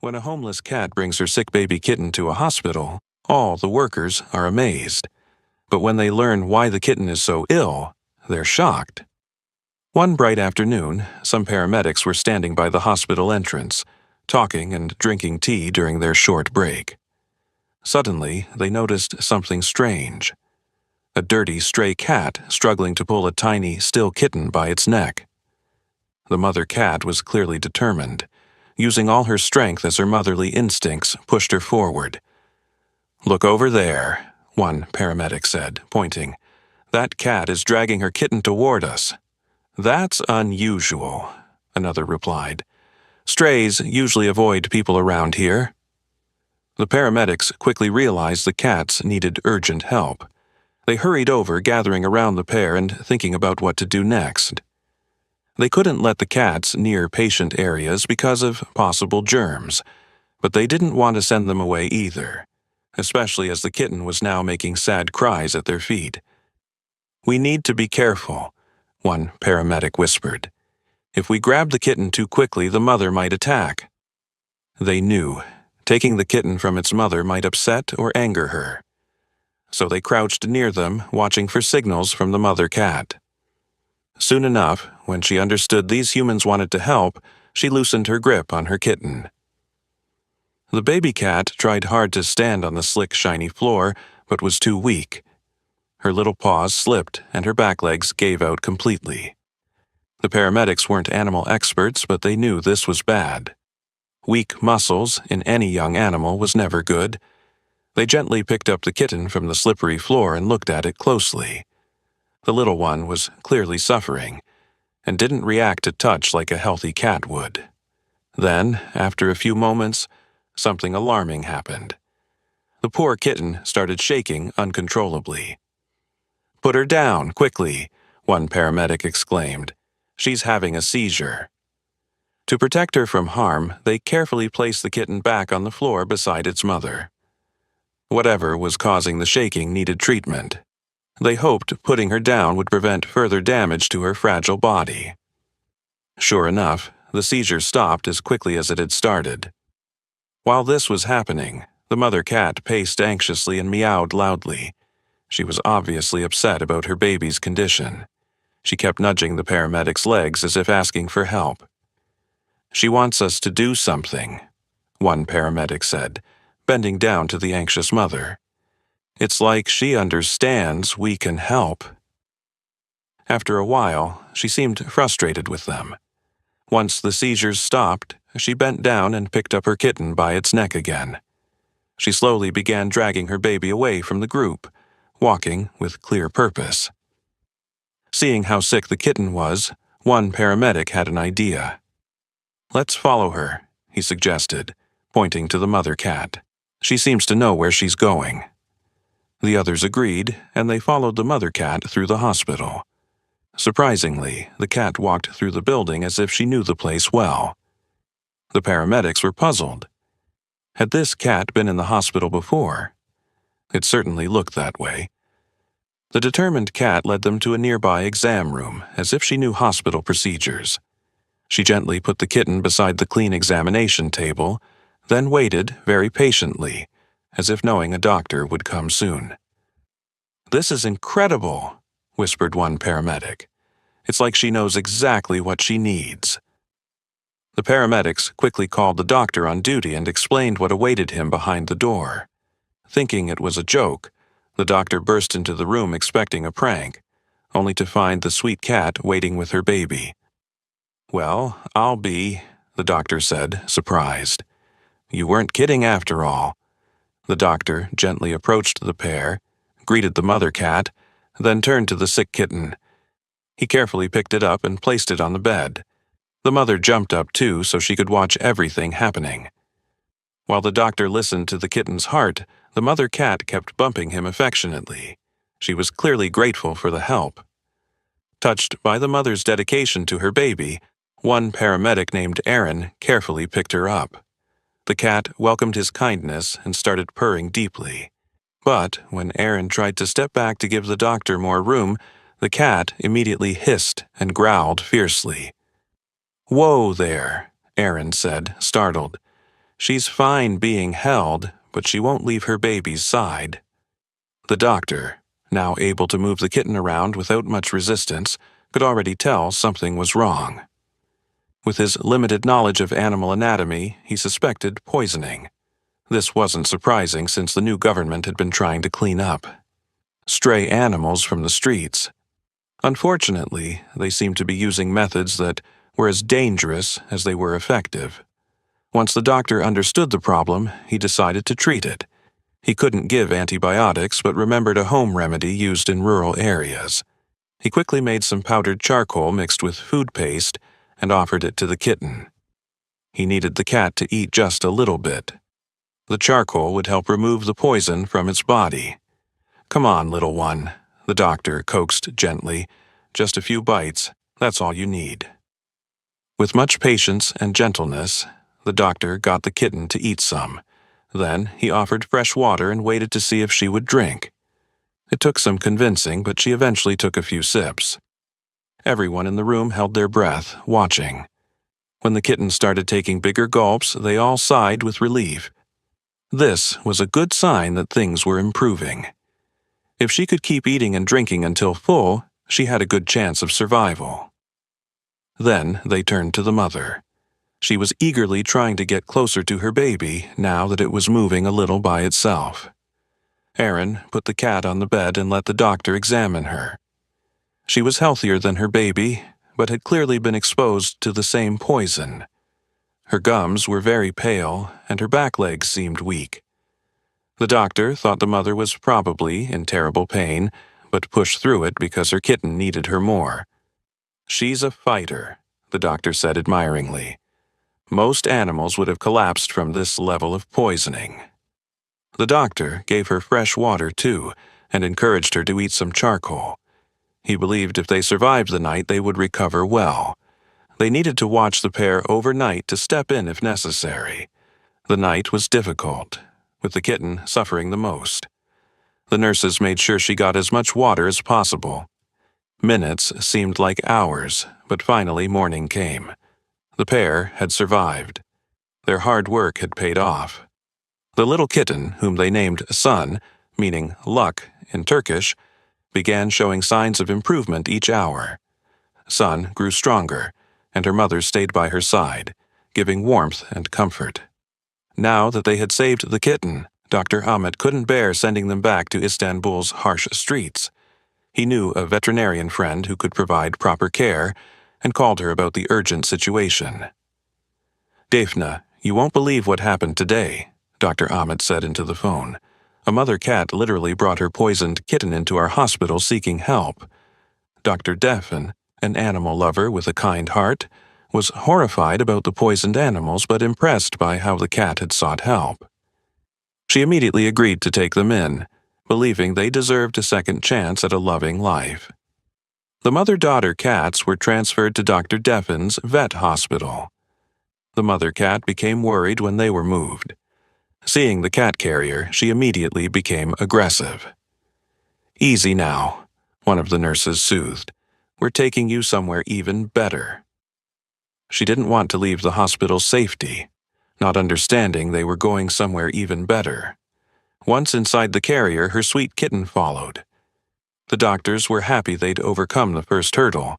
When a homeless cat brings her sick baby kitten to a hospital, all the workers are amazed. But when they learn why the kitten is so ill, they're shocked. One bright afternoon, some paramedics were standing by the hospital entrance, talking and drinking tea during their short break. Suddenly, they noticed something strange. A dirty stray cat struggling to pull a tiny, still kitten by its neck. The mother cat was clearly determined. Using all her strength as her motherly instincts pushed her forward. "Look over there," one paramedic said, pointing. "That cat is dragging her kitten toward us." "That's unusual," another replied. "Strays usually avoid people around here." The paramedics quickly realized the cats needed urgent help. They hurried over, gathering around the pair and thinking about what to do next. They couldn't let the cats near patient areas because of possible germs, but they didn't want to send them away either, especially as the kitten was now making sad cries at their feet. "We need to be careful," one paramedic whispered. "If we grab the kitten too quickly, the mother might attack." They knew taking the kitten from its mother might upset or anger her. So they crouched near them, watching for signals from the mother cat. Soon enough, when she understood these humans wanted to help, she loosened her grip on her kitten. The baby cat tried hard to stand on the slick, shiny floor, but was too weak. Her little paws slipped and her back legs gave out completely. The paramedics weren't animal experts, but they knew this was bad. Weak muscles in any young animal was never good. They gently picked up the kitten from the slippery floor and looked at it closely. The little one was clearly suffering and didn't react to touch like a healthy cat would. Then, after a few moments, something alarming happened. The poor kitten started shaking uncontrollably. "Put her down, quickly," one paramedic exclaimed. "She's having a seizure." To protect her from harm, they carefully placed the kitten back on the floor beside its mother. Whatever was causing the shaking needed treatment. They hoped putting her down would prevent further damage to her fragile body. Sure enough, the seizure stopped as quickly as it had started. While this was happening, the mother cat paced anxiously and meowed loudly. She was obviously upset about her baby's condition. She kept nudging the paramedic's legs as if asking for help. "She wants us to do something," one paramedic said, bending down to the anxious mother. "It's like she understands we can help." After a while, she seemed frustrated with them. Once the seizures stopped, she bent down and picked up her kitten by its neck again. She slowly began dragging her baby away from the group, walking with clear purpose. Seeing how sick the kitten was, one paramedic had an idea. "Let's follow her," he suggested, pointing to the mother cat. "She seems to know where she's going." The others agreed, and they followed the mother cat through the hospital. Surprisingly, the cat walked through the building as if she knew the place well. The paramedics were puzzled. Had this cat been in the hospital before? It certainly looked that way. The determined cat led them to a nearby exam room, as if she knew hospital procedures. She gently put the kitten beside the clean examination table, then waited very patiently, as if knowing a doctor would come soon. "This is incredible," whispered one paramedic. "It's like she knows exactly what she needs." The paramedics quickly called the doctor on duty and explained what awaited him behind the door. Thinking it was a joke, the doctor burst into the room expecting a prank, only to find the sweet cat waiting with her baby. "Well, the doctor said, surprised. "You weren't kidding after all." The doctor gently approached the pair, greeted the mother cat, then turned to the sick kitten. He carefully picked it up and placed it on the bed. The mother jumped up too so she could watch everything happening. While the doctor listened to the kitten's heart, the mother cat kept bumping him affectionately. She was clearly grateful for the help. Touched by the mother's dedication to her baby, one paramedic named Aaron carefully picked her up. The cat welcomed his kindness and started purring deeply. But when Aaron tried to step back to give the doctor more room, the cat immediately hissed and growled fiercely. "Whoa there," Aaron said, startled. She's fine being held, but she won't leave her baby's side. The doctor, now able to move the kitten around without much resistance, could already tell something was wrong. With his limited knowledge of animal anatomy, he suspected poisoning. This wasn't surprising since the new government had been trying to clean up stray animals from the streets. Unfortunately, they seemed to be using methods that were as dangerous as they were effective. Once the doctor understood the problem, he decided to treat it. He couldn't give antibiotics, but remembered a home remedy used in rural areas. He quickly made some powdered charcoal mixed with food paste and offered it to the kitten. He needed the cat to eat just a little bit. The charcoal would help remove the poison from its body. "Come on, little one," the doctor coaxed gently. "Just a few bites, that's all you need." With much patience and gentleness, the doctor got the kitten to eat some. Then he offered fresh water and waited to see if she would drink. It took some convincing, but she eventually took a few sips. Everyone in the room held their breath, watching. When the kitten started taking bigger gulps, they all sighed with relief. This was a good sign that things were improving. If she could keep eating and drinking until full, she had a good chance of survival. Then they turned to the mother. She was eagerly trying to get closer to her baby now that it was moving a little by itself. Erin put the cat on the bed and let the doctor examine her. She was healthier than her baby, but had clearly been exposed to the same poison. Her gums were very pale, and her back legs seemed weak. The doctor thought the mother was probably in terrible pain, but pushed through it because her kitten needed her more. "She's a fighter," the doctor said admiringly. "Most animals would have collapsed from this level of poisoning." The doctor gave her fresh water, too, and encouraged her to eat some charcoal. He believed if they survived the night, they would recover well. They needed to watch the pair overnight to step in if necessary. The night was difficult, with the kitten suffering the most. The nurses made sure she got as much water as possible. Minutes seemed like hours, but finally morning came. The pair had survived. Their hard work had paid off. The little kitten, whom they named Sun, meaning luck in Turkish, began showing signs of improvement each hour. Sun grew stronger, and her mother stayed by her side, giving warmth and comfort. Now that they had saved the kitten, Dr. Ahmet couldn't bear sending them back to Istanbul's harsh streets. He knew a veterinarian friend who could provide proper care and called her about the urgent situation. "Defne, you won't believe what happened today," Dr. Ahmet said into the phone. "A mother cat literally brought her poisoned kitten into our hospital seeking help." Dr. Defne, an animal lover with a kind heart, was horrified about the poisoned animals but impressed by how the cat had sought help. She immediately agreed to take them in, believing they deserved a second chance at a loving life. The mother-daughter cats were transferred to Dr. Defne's vet hospital. The mother cat became worried when they were moved. Seeing the cat carrier, she immediately became aggressive. "Easy now," one of the nurses soothed. "We're taking you somewhere even better." She didn't want to leave the hospital's safety, not understanding they were going somewhere even better. Once inside the carrier, her sweet kitten followed. The doctors were happy they'd overcome the first hurdle.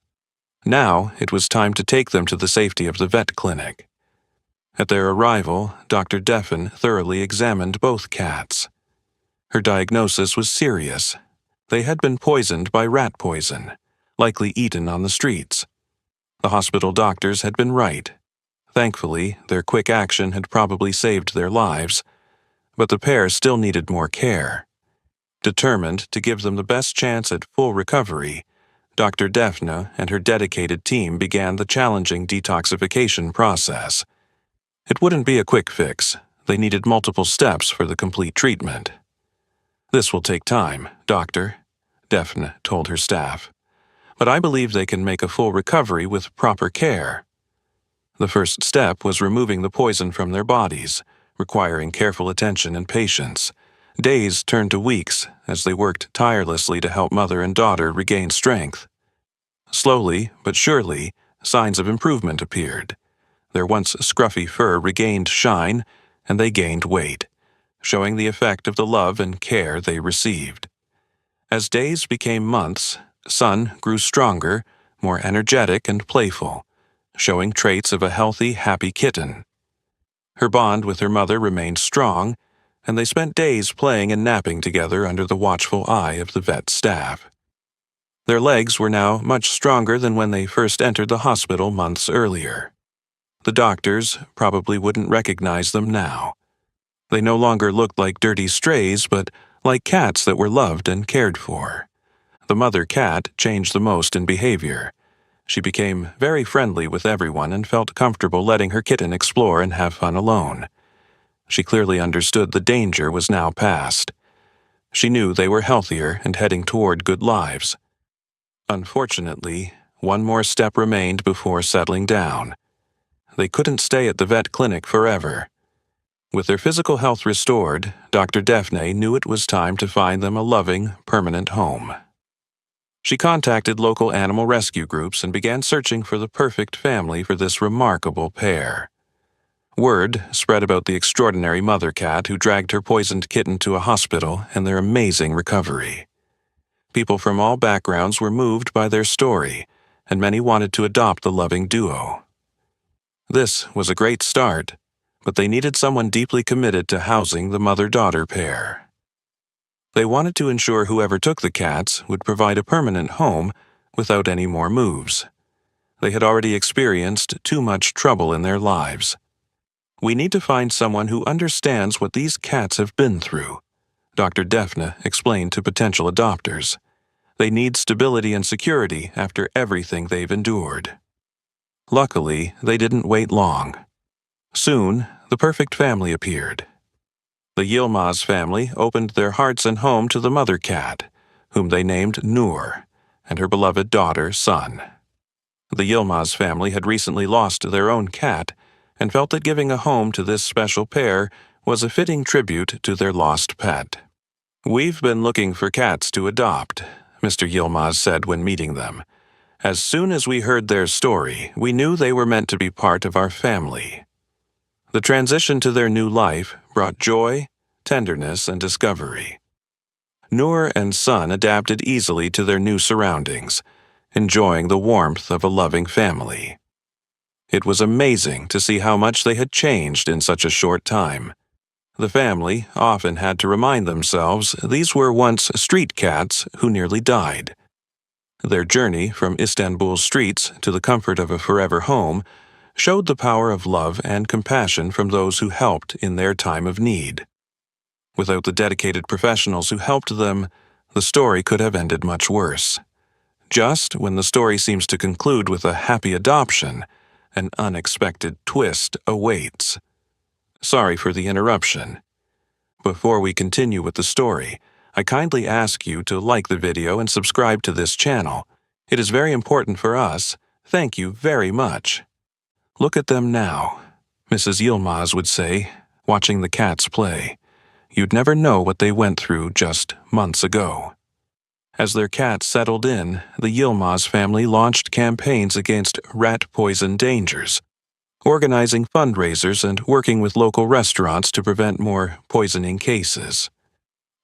Now it was time to take them to the safety of the vet clinic. At their arrival, Dr. Defne thoroughly examined both cats. Her diagnosis was serious. They had been poisoned by rat poison, likely eaten on the streets. The hospital doctors had been right. Thankfully, their quick action had probably saved their lives, but the pair still needed more care. Determined to give them the best chance at full recovery, Dr. Defne and her dedicated team began the challenging detoxification process. It wouldn't be a quick fix. They needed multiple steps for the complete treatment. "This will take time, Doctor," Defne told her staff. "But I believe they can make a full recovery with proper care." The first step was removing the poison from their bodies, requiring careful attention and patience. Days turned to weeks as they worked tirelessly to help mother and daughter regain strength. Slowly but surely, signs of improvement appeared. Their once scruffy fur regained shine, and they gained weight, showing the effect of the love and care they received. As days became months, Sun grew stronger, more energetic and playful, showing traits of a healthy, happy kitten. Her bond with her mother remained strong, and they spent days playing and napping together under the watchful eye of the vet staff. Their legs were now much stronger than when they first entered the hospital months earlier. The doctors probably wouldn't recognize them now. They no longer looked like dirty strays, but like cats that were loved and cared for. The mother cat changed the most in behavior. She became very friendly with everyone and felt comfortable letting her kitten explore and have fun alone. She clearly understood the danger was now past. She knew they were healthier and heading toward good lives. Unfortunately, one more step remained before settling down. They couldn't stay at the vet clinic forever. With their physical health restored, Dr. Daphne knew it was time to find them a loving, permanent home. She contacted local animal rescue groups and began searching for the perfect family for this remarkable pair. Word spread about the extraordinary mother cat who dragged her poisoned kitten to a hospital and their amazing recovery. People from all backgrounds were moved by their story, and many wanted to adopt the loving duo. This was a great start, but they needed someone deeply committed to housing the mother-daughter pair. They wanted to ensure whoever took the cats would provide a permanent home without any more moves. They had already experienced too much trouble in their lives. "We need to find someone who understands what these cats have been through," Dr. Daphne explained to potential adopters. "They need stability and security after everything they've endured." Luckily, they didn't wait long. Soon, the perfect family appeared. The Yilmaz family opened their hearts and home to the mother cat, whom they named Noor, and her beloved daughter, Sun. The Yilmaz family had recently lost their own cat and felt that giving a home to this special pair was a fitting tribute to their lost pet. "We've been looking for cats to adopt," Mr. Yilmaz said when meeting them. "As soon as we heard their story, we knew they were meant to be part of our family." The transition to their new life brought joy, tenderness, and discovery. Noor and Sun adapted easily to their new surroundings, enjoying the warmth of a loving family. It was amazing to see how much they had changed in such a short time. The family often had to remind themselves these were once street cats who nearly died. Their journey from Istanbul's streets to the comfort of a forever home showed the power of love and compassion from those who helped in their time of need. Without the dedicated professionals who helped them, the story could have ended much worse. Just when the story seems to conclude with a happy adoption, an unexpected twist awaits. Sorry for the interruption. Before we continue with the story, I kindly ask you to like the video and subscribe to this channel. It is very important for us. Thank you very much. "Look at them now," Mrs. Yilmaz would say, watching the cats play. "You'd never know what they went through just months ago." As their cats settled in, the Yilmaz family launched campaigns against rat poison dangers, organizing fundraisers and working with local restaurants to prevent more poisoning cases.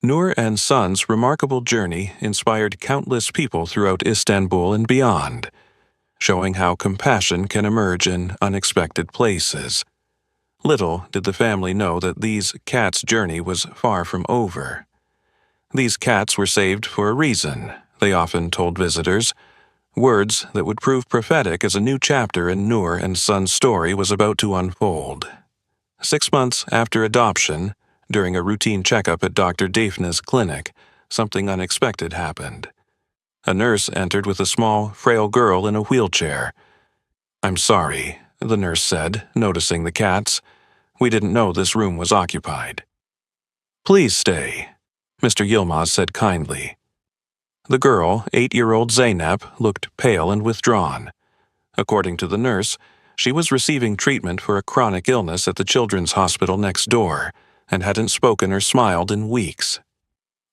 Noor and Sun's remarkable journey inspired countless people throughout Istanbul and beyond, showing how compassion can emerge in unexpected places. Little did the family know that these cats' journey was far from over. "These cats were saved for a reason," they often told visitors, words that would prove prophetic as a new chapter in Noor and Sun's story was about to unfold. 6 months after adoption, during a routine checkup at Dr. Daphne's clinic, something unexpected happened. A nurse entered with a small, frail girl in a wheelchair. "I'm sorry," the nurse said, noticing the cats. "We didn't know this room was occupied." "Please stay," Mr. Yilmaz said kindly. The girl, 8-year-old Zeynep, looked pale and withdrawn. According to the nurse, she was receiving treatment for a chronic illness at the children's hospital next door and hadn't spoken or smiled in weeks.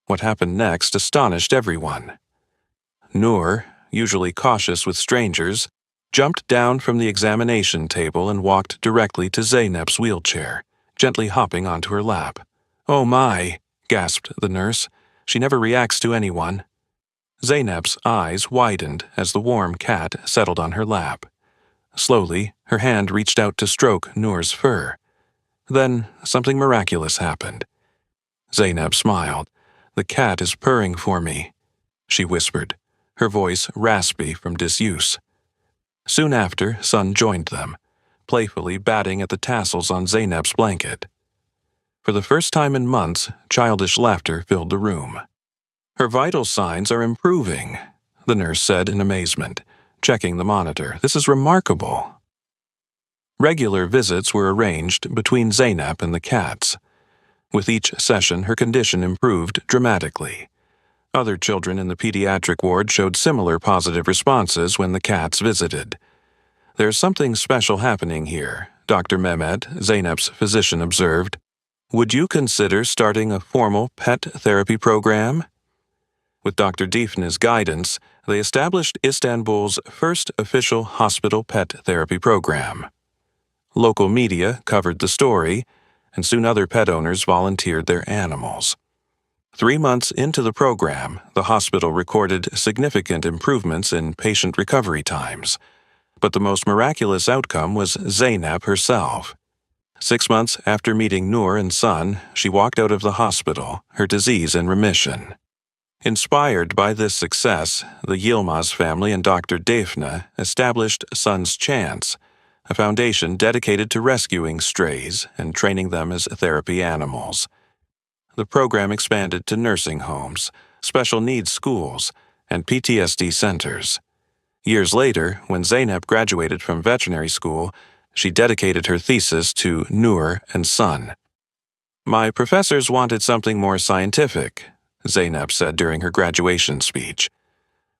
What happened next astonished everyone. Noor, usually cautious with strangers, jumped down from the examination table and walked directly to Zeynep's wheelchair, gently hopping onto her lap. "Oh my," gasped the nurse. "She never reacts to anyone." Zeynep's eyes widened as the warm cat settled on her lap. Slowly, her hand reached out to stroke Noor's fur. Then, something miraculous happened. Zeynep smiled. "The cat is purring for me," she whispered, her voice raspy from disuse. Soon after, Sun joined them, playfully batting at the tassels on Zeynep's blanket. For the first time in months, childish laughter filled the room. "Her vital signs are improving," the nurse said in amazement, checking the monitor. "This is remarkable." Regular visits were arranged between Zeynep and the cats. With each session, her condition improved dramatically. Other children in the pediatric ward showed similar positive responses when the cats visited. "There's something special happening here," Dr. Mehmet, Zeynep's physician, observed. "Would you consider starting a formal pet therapy program?" With Dr. Defne's guidance, they established Istanbul's first official hospital pet therapy program. Local media covered the story, and soon other pet owners volunteered their animals. 3 months into the program, the hospital recorded significant improvements in patient recovery times. But the most miraculous outcome was Zeynep herself. 6 months after meeting Noor and Sun, she walked out of the hospital, her disease in remission. Inspired by this success, the Yilmaz family and Dr. Defne established Sun's Chance, a foundation dedicated to rescuing strays and training them as therapy animals. The program expanded to nursing homes, special needs schools, and PTSD centers. Years later, when Zeynep graduated from veterinary school, she dedicated her thesis to Noor and Sun. "My professors wanted something more scientific," Zeynep said during her graduation speech.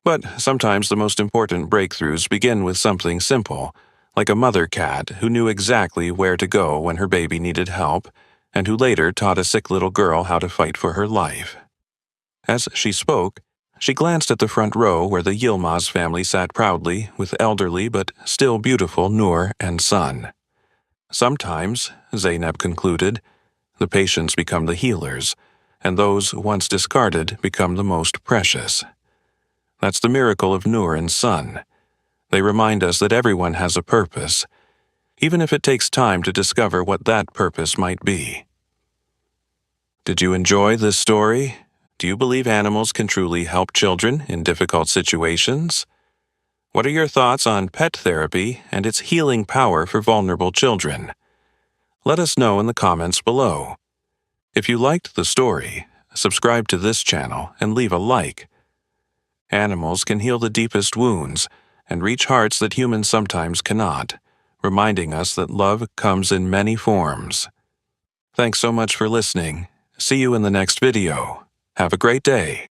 But sometimes the most important breakthroughs begin with something simple, like a mother cat who knew exactly where to go when her baby needed help, and who later taught a sick little girl how to fight for her life. As she spoke, she glanced at the front row where the Yilmaz family sat proudly with elderly but still beautiful Noor and Sun. "Sometimes," Zeynep concluded, "the patients become the healers, and those once discarded become the most precious." That's the miracle of Noor and Sun. They remind us that everyone has a purpose, even if it takes time to discover what that purpose might be. Did you enjoy this story? Do you believe animals can truly help children in difficult situations? What are your thoughts on pet therapy and its healing power for vulnerable children? Let us know in the comments below. If you liked the story, subscribe to this channel and leave a like. Animals can heal the deepest wounds and reach hearts that humans sometimes cannot, reminding us that love comes in many forms. Thanks so much for listening. See you in the next video. Have a great day.